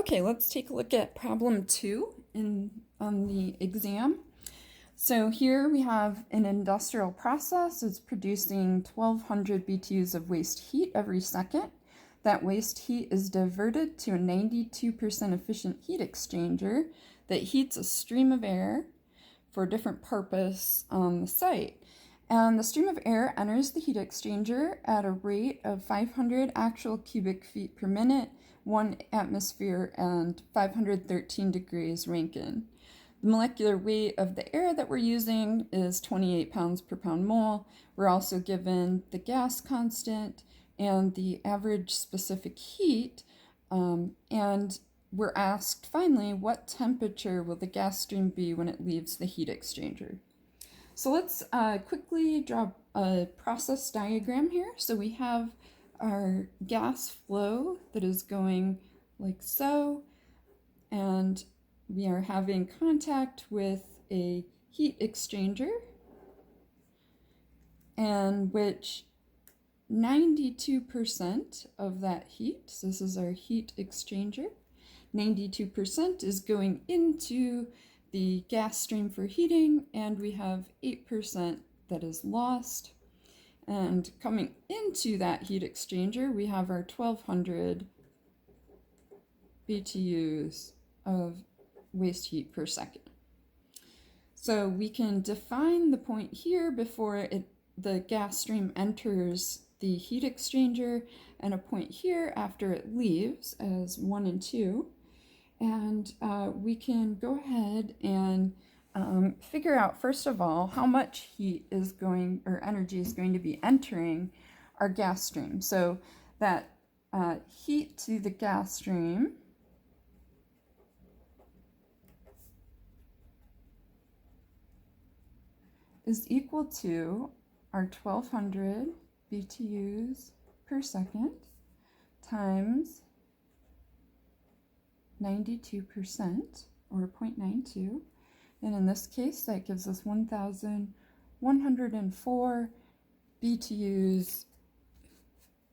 Okay, let's take a look at problem 2 on the exam. So here we have an industrial process. It's producing 1200 BTUs of waste heat every second. That waste heat is diverted to a 92% efficient heat exchanger that heats a stream of air for a different purpose on the site. And the stream of air enters the heat exchanger at a rate of 500 actual cubic feet per minute, 1 atmosphere, and 513 degrees Rankine. The molecular weight of the air that we're using is 28 pounds per pound mole. We're also given the gas constant and the average specific heat, and we're asked finally what temperature will the gas stream be when it leaves the heat exchanger. So let's quickly draw a process diagram here. So we have our gas flow that is going like so, and we are having contact with a heat exchanger, and which 92% of that heat, so this is our heat exchanger, 92% is going into the gas stream for heating, and we have 8% that is lost. And coming into that heat exchanger, we have our 1200 BTUs of waste heat per second. So we can define the point here before the gas stream enters the heat exchanger, and a point here after it leaves as 1 and 2. And we can go ahead and figure out, first of all, how much heat is going, or energy is going to be entering our gas stream. So that heat to the gas stream is equal to our 1200 BTUs per second times 92%, or 0.92, and in this case that gives us 1,104 BTUs,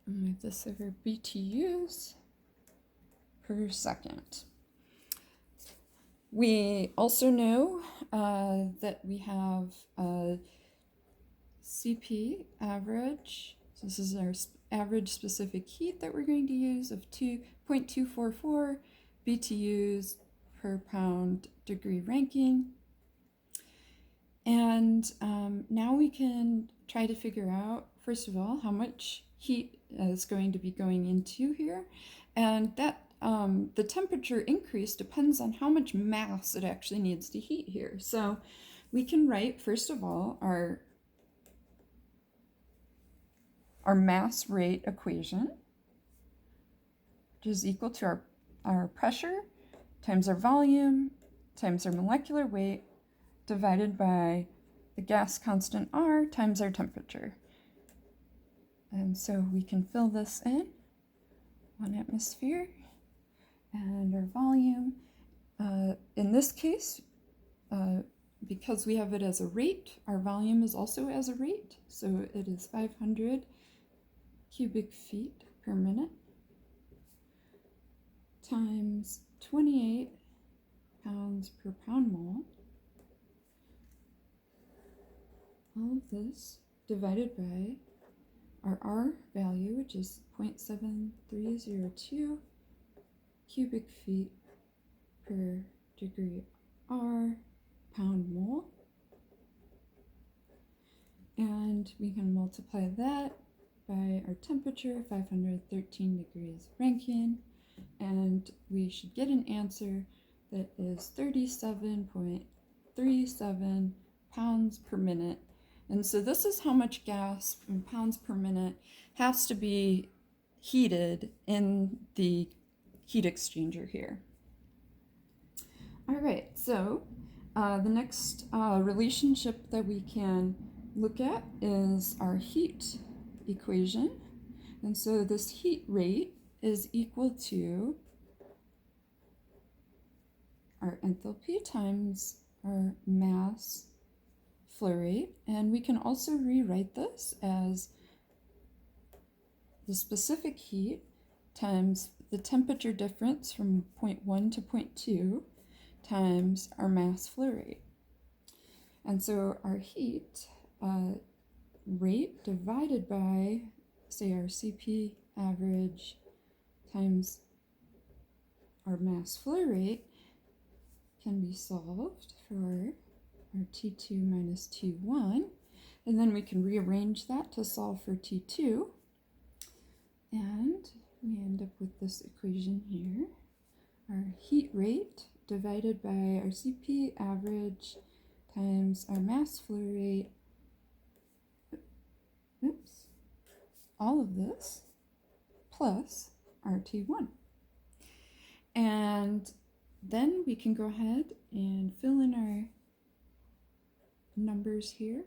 move this over, BTUs per second. We also know that we have CP average, so this is our average specific heat that we're going to use, of 2.244 BTUs per pound degree Rankine. And now we can try to figure out, first of all, how much heat is going to be going into here. And that the temperature increase depends on how much mass it actually needs to heat here. So we can write, first of all, our mass rate equation, which is equal to our pressure times our volume times our molecular weight divided by the gas constant R times our temperature. And so we can fill this in, 1 atmosphere, and our volume. In this case, because we have it as a rate, our volume is also as a rate, so it is 500 cubic feet per minute times 28 pounds per pound mole. All of this divided by our R value, which is 0.7302 cubic feet per degree R pound mole. And we can multiply that by our temperature, 513 degrees Rankine, and we should get an answer that is 37.37 pounds per minute. And so this is how much gas in pounds per minute has to be heated in the heat exchanger here. All right, so the next relationship that we can look at is our heat equation. And so this heat rate is equal to our enthalpy times our mass flow rate, and we can also rewrite this as the specific heat times the temperature difference from point 1 to point 2 times our mass flow rate. And so our heat rate divided by, say, our CP average times our mass flow rate can be solved for our T2 minus T1. And then we can rearrange that to solve for T2. And we end up with this equation here. Our heat rate divided by our CP average times our mass flow rate. Oops. All of this plus our T1. And then we can go ahead and fill in our numbers here.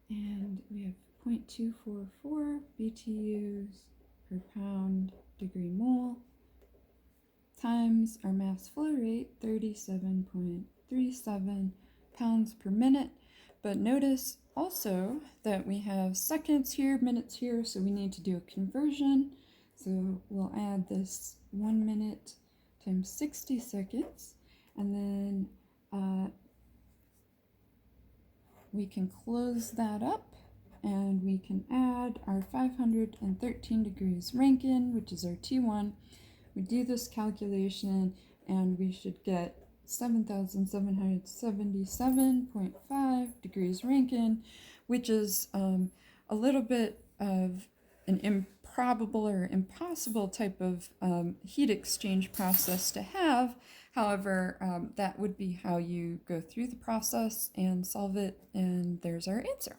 And we have 0.244 BTUs per pound degree mole times our mass flow rate, 37.37 pounds per minute. But notice also that we have seconds here, minutes here, so we need to do a conversion. So we'll add this 1 minute times 60 seconds, and then we can close that up, and we can add our 513 degrees Rankine, which is our T1. We do this calculation, and we should get 7,777.5 degrees Rankine, which is a little bit of an improbable or impossible type of heat exchange process to have. However, that would be how you go through the process and solve it, and there's our answer.